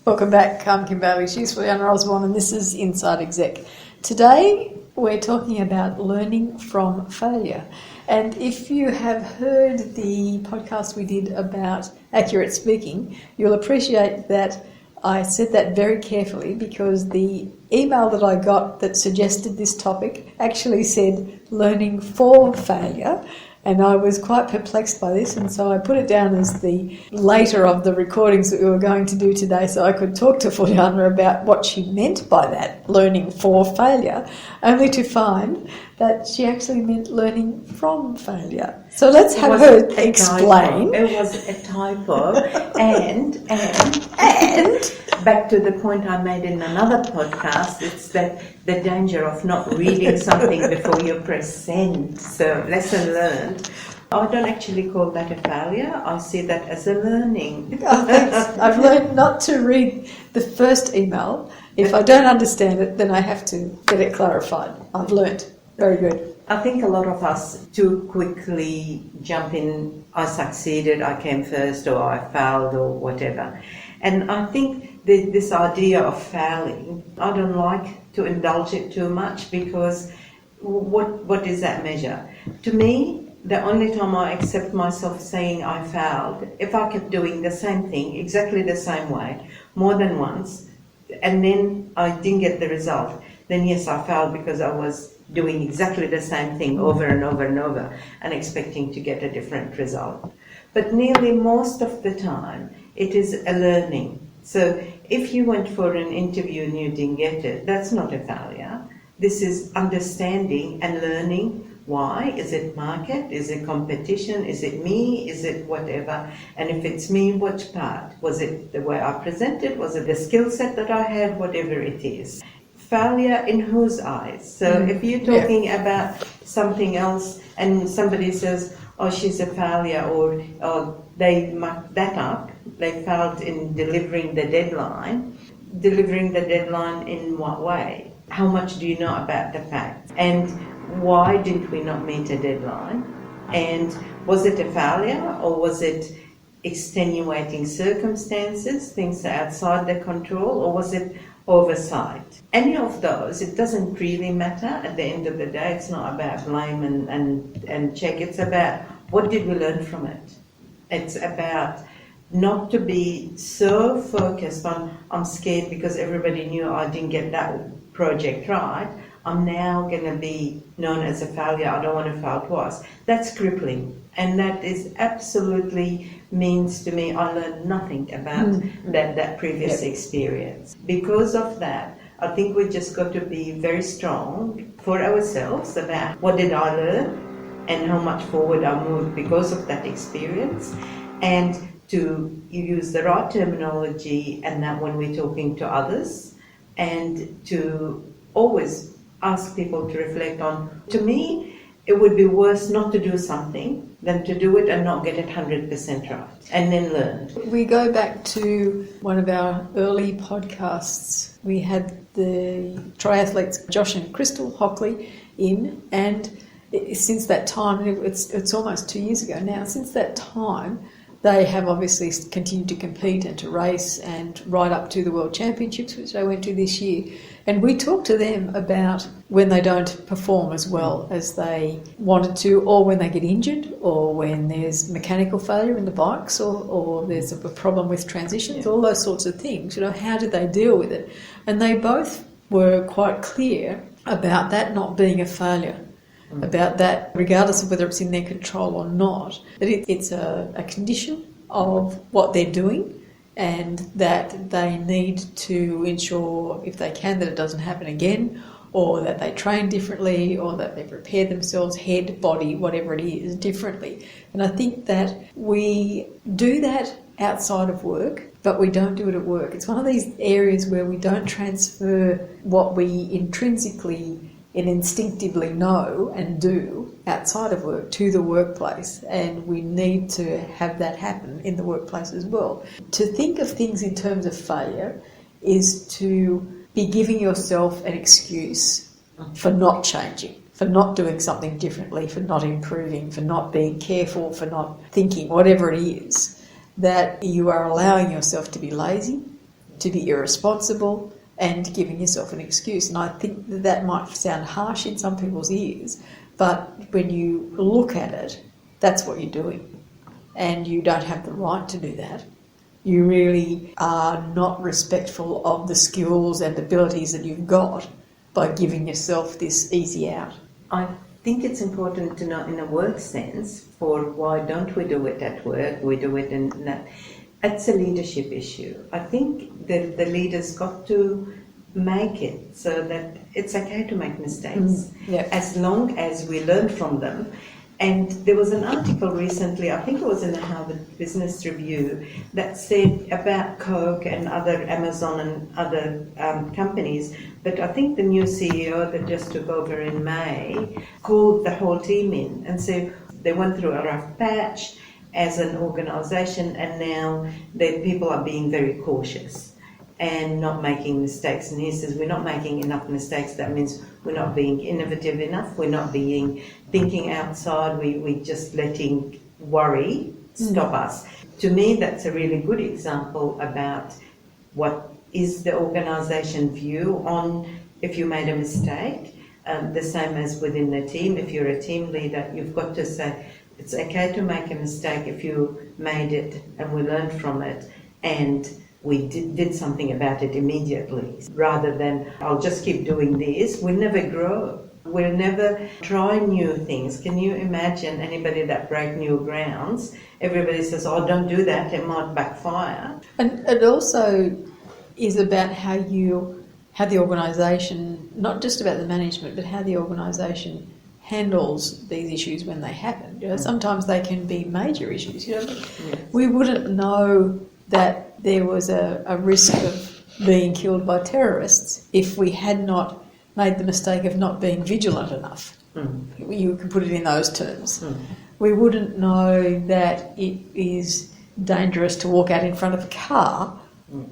Welcome back. I'm Kim Bailey. She's Fulyana Osborne, and this is Inside Exec. Today we're talking about learning from failure. And if you have heard the podcast we did about accurate speaking, you'll appreciate that I said that very carefully because the email that I got that suggested this topic actually said learning for failure. And I was quite perplexed by this, and so I put it down as the later of the recordings that we were going to do today so I could talk to Fulyana about what she meant by that, learning for failure, only to find that she actually meant learning from failure. So let's have her explain. It was a typo, and back to the point I made in another podcast, it's that the danger of not reading something before you press send. So lesson learned. I don't actually call that a failure. I see that as a learning. Oh, thanks. I've learned not to read the first email. If I don't understand it, then I have to get it clarified. I've learned. Very good. I think a lot of us too quickly jump in, I succeeded, I came first, or I failed, or whatever. And I think this idea of failing, I don't like to indulge it too much because what is that measure? To me, the only time I accept myself saying I failed, if I kept doing the same thing, exactly the same way, more than once, and then I didn't get the result, then yes, I failed because I was doing exactly the same thing over and over and over and expecting to get a different result. But nearly most of the time, it is a learning. So if you went for an interview and you didn't get it, that's not a failure. This is understanding and learning. Why? Is it market? Is it competition? Is it me? Is it whatever? And if it's me, which part? Was it the way I presented? Was it the skill set that I had? Whatever it is. Failure in whose eyes? So if you're talking about something else and somebody says, oh, she's a failure, or they mucked that up, they failed in delivering the deadline. Delivering the deadline in what way? How much do you know about the facts? And why didn't we not meet a deadline? And was it a failure, or was it extenuating circumstances, things outside their control, or was it oversight? Any of those, it doesn't really matter at the end of the day. It's not about blame and check. It's about what did we learn from it. It's about not to be so focused on I'm scared because everybody knew I didn't get that project right. I'm now going to be known as a failure. I don't want to fail twice. That's crippling. And that is absolutely means to me I learned nothing about that previous experience. Because of that, I think we just got to be very strong for ourselves about what did I learn and how much forward I moved because of that experience, and to use the right terminology and that when we're talking to others, and to always ask people to reflect on, to me, it would be worse not to do something than to do it and not get it 100% right, and then learn. We go back to one of our early podcasts. We had the triathletes Josh and Crystal Hockley in, and since that time, it's almost 2 years ago now, since that time, they have obviously continued to compete and to race, and right up to the World Championships, which they went to this year. And we talked to them about when they don't perform as well as they wanted to, or when they get injured, or when there's mechanical failure in the bikes, or there's a problem with transitions, all those sorts of things. You know, how do they deal with it? And they both were quite clear about that not being a failure. About that, regardless of whether it's in their control or not, that it's a condition of what they're doing, and that they need to ensure, if they can, that it doesn't happen again, or that they train differently, or that they prepare themselves, head, body, whatever it is, differently. And I think that we do that outside of work, but we don't do it at work. It's one of these areas where we don't transfer what we intrinsically and instinctively know and do outside of work to the workplace, and we need to have that happen in the workplace as well. To think of things in terms of failure is to be giving yourself an excuse for not changing, for not doing something differently, for not improving, for not being careful, for not thinking, whatever it is, that you are allowing yourself to be lazy, to be irresponsible and giving yourself an excuse. And I think that might sound harsh in some people's ears, but when you look at it, that's what you're doing. And you don't have the right to do that. You really are not respectful of the skills and abilities that you've got by giving yourself this easy out. I think it's important to know in a work sense for why don't we do it at work, we do it in that. It's a leadership issue. I think the leaders got to make it so that it's okay to make mistakes as long as we learn from them. And there was an article recently, I think it was in the Harvard Business Review, that said about Coke and other Amazon and other companies, but I think the new CEO that just took over in May called the whole team in and said they went through a rough patch as an organisation, and now the people are being very cautious and not making mistakes. And he says, we're not making enough mistakes. That means we're not being innovative enough. We're not being thinking outside. We're just letting worry stop us. To me, that's a really good example about what is the organisation view on if you made a mistake. The same as within the team. If you're a team leader, you've got to say, it's okay to make a mistake if you made it and we learned from it and we did something about it immediately, rather than I'll just keep doing this. We'll never grow. We'll never try new things. Can you imagine anybody that break new grounds? Everybody says, oh, don't do that, it might backfire. And it also is about how the organisation, not just about the management, but how the organisation handles these issues when they happen. You know, sometimes they can be major issues. You know, we wouldn't know that there was a risk of being killed by terrorists if we had not made the mistake of not being vigilant enough. You can put it in those terms. We wouldn't know that it is dangerous to walk out in front of a car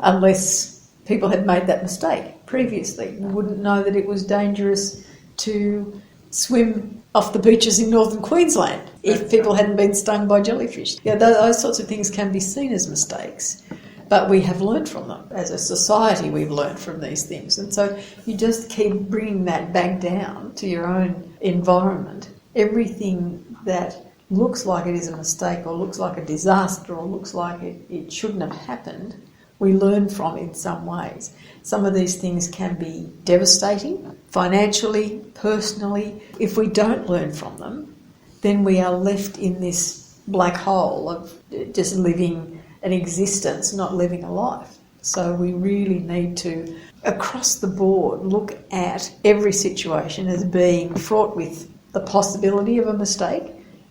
unless people had made that mistake previously. We wouldn't know that it was dangerous to swim off the beaches in northern Queensland if people hadn't been stung by jellyfish. Yeah, those sorts of things can be seen as mistakes, but we have learned from them. As a society, we've learned from these things. And so you just keep bringing that back down to your own environment. Everything that looks like it is a mistake or looks like a disaster or looks like it shouldn't have happened, we learn from in some ways. Some of these things can be devastating, financially, personally. If we don't learn from them, then we are left in this black hole of just living an existence, not living a life. So we really need to, across the board, look at every situation as being fraught with the possibility of a mistake,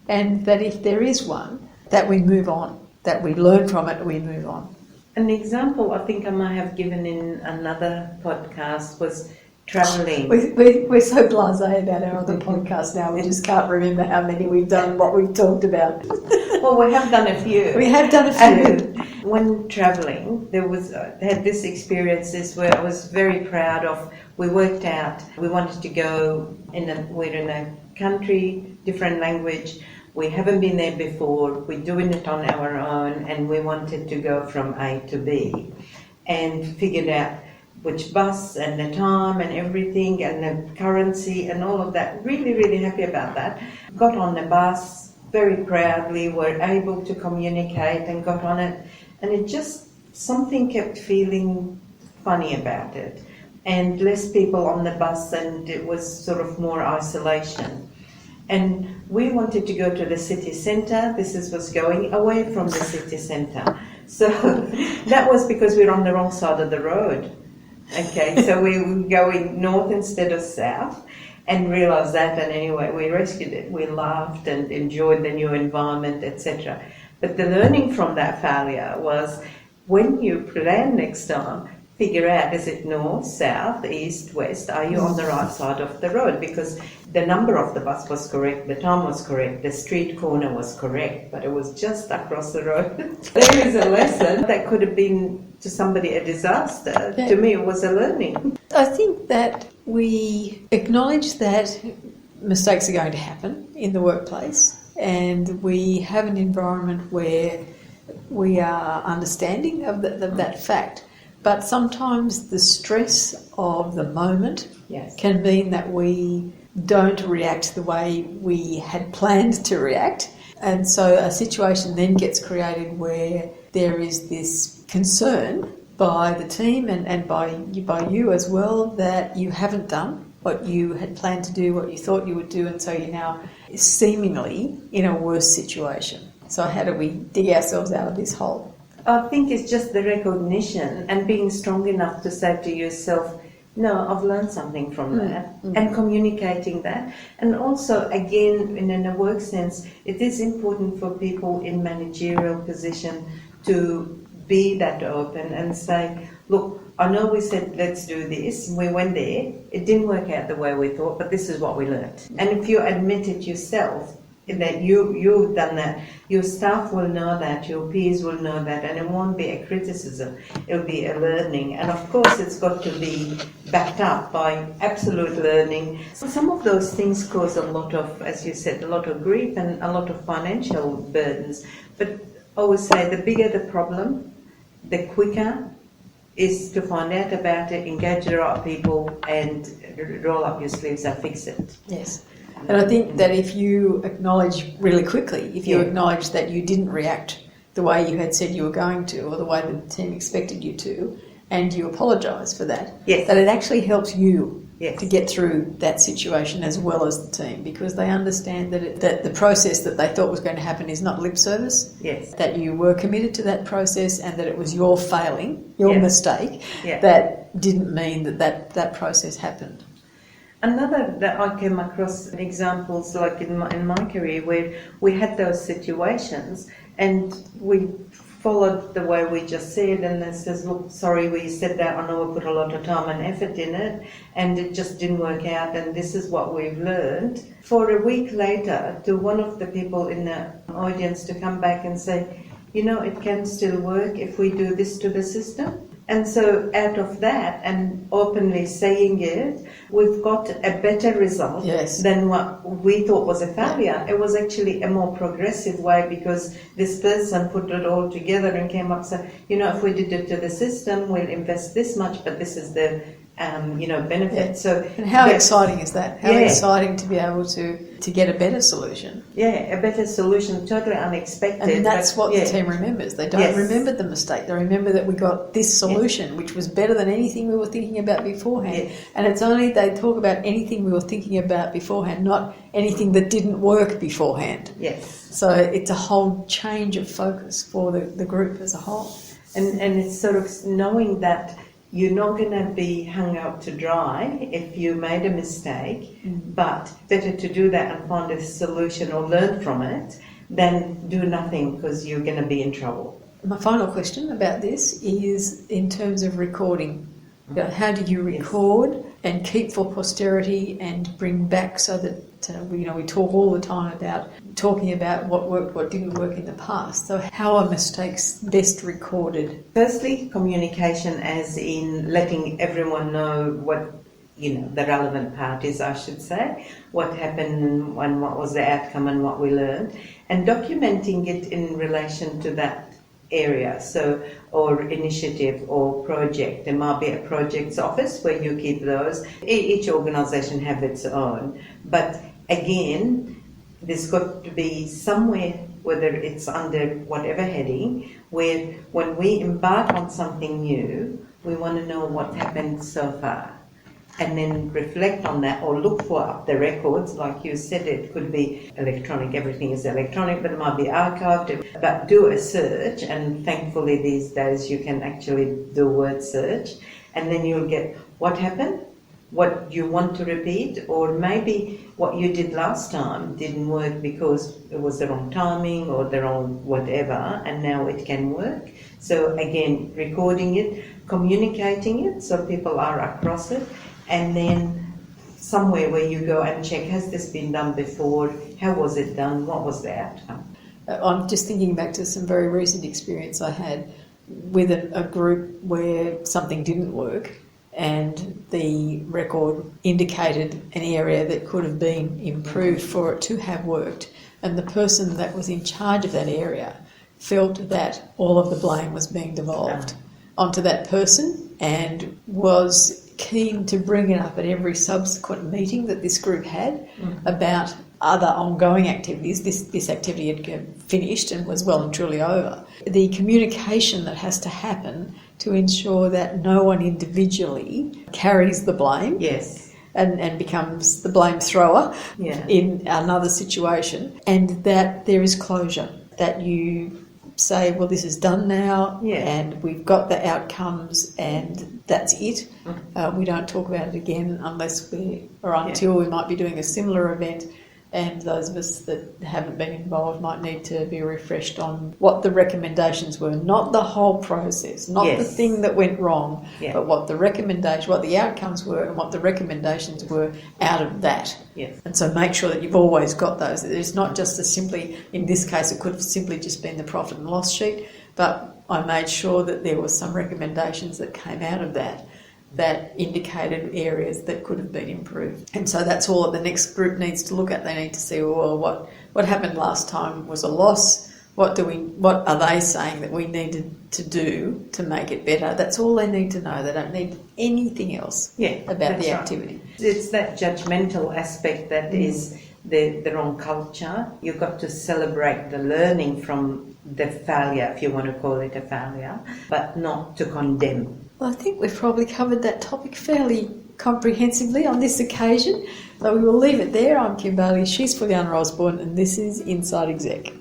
and that if there is one, that we move on, that we learn from it and we move on. An example I think I might have given in another podcast was travelling. We're so blasé about our other podcasts now, we just can't remember how many we've done, what we've talked about. Well, we have done a few. We have done a few. And when travelling, had this experiences where I was very proud of. We worked out, we wanted to go, we're in a country, different language. We haven't been there before, we're doing it on our own, and we wanted to go from A to B and figured out which bus and the time and everything and the currency and all of that. Really, really happy about that. Got on the bus very proudly, were able to communicate and got on it, and it just, something kept feeling funny about it. And less people on the bus, and it was sort of more isolation. And we wanted to go to the city centre. This was going away from the city centre. So that was because we were on the wrong side of the road. Okay, so we were going north instead of south and realised that, and anyway, we rescued it. We laughed and enjoyed the new environment, etc. But the learning from that failure was when you plan next time, figure out, is it north, south, east, west? Are you on the right side of the road? Because the number of the bus was correct, the time was correct, the street corner was correct, but it was just across the road. There is a lesson that could have been to somebody a disaster. To me, it was a learning. I think that we acknowledge that mistakes are going to happen in the workplace, and we have an environment where we are understanding of that fact. But sometimes the stress of the moment Yes. can mean that we don't react the way we had planned to react. And so a situation then gets created where there is this concern by the team and by you as well that you haven't done what you had planned to do, what you thought you would do, and so you're now seemingly in a worse situation. So how do we dig ourselves out of this hole? I think it's just the recognition and being strong enough to say to yourself, no, I've learned something from that, and communicating that. And also, again, in a work sense, it is important for people in managerial position to be that open and say, look, I know we said let's do this, we went there, it didn't work out the way we thought, but this is what we learned. And if you admit it yourself, that you've done that, your staff will know that, your peers will know that, and it won't be a criticism, it'll be a learning. And of course it's got to be backed up by absolute learning. So some of those things cause a lot of, as you said, a lot of grief and a lot of financial burdens. But I would say the bigger the problem, the quicker is to find out about it, engage the right people, and roll up your sleeves and fix it. Yes. And I think that if you acknowledge really quickly, if you acknowledge that you didn't react the way you had said you were going to or the way the team expected you to, and you apologise for that, that it actually helps you to get through that situation as well as the team, because they understand that the process that they thought was going to happen is not lip service, that you were committed to that process and that it was your failing, your mistake, that didn't mean that process happened. Another that I came across examples like in my career where we had those situations and we followed the way we just said, and then says, look, sorry, we said that, I know we put a lot of time and effort in it and it just didn't work out, and this is what we've learned. For a week later, to one of the people in the audience to come back and say, you know, it can still work if we do this to the system. And so out of that and openly saying it, we've got a better result than what we thought was a failure. It was actually a more progressive way because this person put it all together and came up and said, you know, if we did it to the system, we'll invest this much, but this is the benefit. So, and how exciting is that? How exciting to be able to get a better solution. Yeah, a better solution, totally unexpected. And that's what the team remembers. They don't remember the mistake. They remember that we got this solution, which was better than anything we were thinking about beforehand. And it's only they talk about anything we were thinking about beforehand, not anything that didn't work beforehand. So it's a whole change of focus for the group as a whole. And it's sort of knowing that you're not going to be hung out to dry if you made a mistake, but better to do that and find a solution or learn from it than do nothing because you're going to be in trouble. My final question about this is in terms of recording. How do you record and keep for posterity and bring back so that we talk all the time about talking about what worked, what didn't work in the past. So how are mistakes best recorded? Firstly, communication, as in letting everyone know what the relevant part is, I should say, what happened and what was the outcome and what we learned, and documenting it in relation to that area, or initiative or project. There might be a projects office where you keep those. Each organisation have its own, but again, there's got to be somewhere, whether it's under whatever heading, where when we embark on something new, we want to know what happened so far. And then reflect on that or look for up the records. Like you said, it could be electronic, everything is electronic, but it might be archived. But do a search, and thankfully these days you can actually do word search, and then you'll get what happened, what you want to repeat, or maybe what you did last time didn't work because it was the wrong timing or the wrong whatever, and now it can work. So again, recording it, communicating it so people are across it, and then somewhere where you go and check, has this been done before? How was it done? What was the outcome? I'm just thinking back to some very recent experience I had with a group where something didn't work, and the record indicated an area that could have been improved for it to have worked, and the person that was in charge of that area felt that all of the blame was being devolved onto that person and was keen to bring it up at every subsequent meeting that this group had about other ongoing activities. This activity had finished and was well and truly over. The communication that has to happen to ensure that no one individually carries the blame. Yes. And becomes the blame thrower in another situation, and that there is closure, that you say, well, this is done now and we've got the outcomes and that's it. We don't talk about it again until we might be doing a similar event, and those of us that haven't been involved might need to be refreshed on what the recommendations were, not the whole process, not the thing that went wrong, but what the outcomes were and what the recommendations were out of that. Yes. And so make sure that you've always got those. It's not just in this case, it could have simply just been the profit and loss sheet, but I made sure that there were some recommendations that came out of that indicated areas that could have been improved. And so that's all that the next group needs to look at. They need to see, well, what happened last time was a loss. What are they saying that we needed to do to make it better? That's all they need to know. They don't need anything else about the activity. Right. It's that judgmental aspect that is the wrong culture. You've got to celebrate the learning from the failure, if you want to call it a failure, but not to condemn. Well, I think we've probably covered that topic fairly comprehensively on this occasion, so we will leave it there. I'm Kim Bailey, she's Fulyana Osborne, and this is Inside Exec.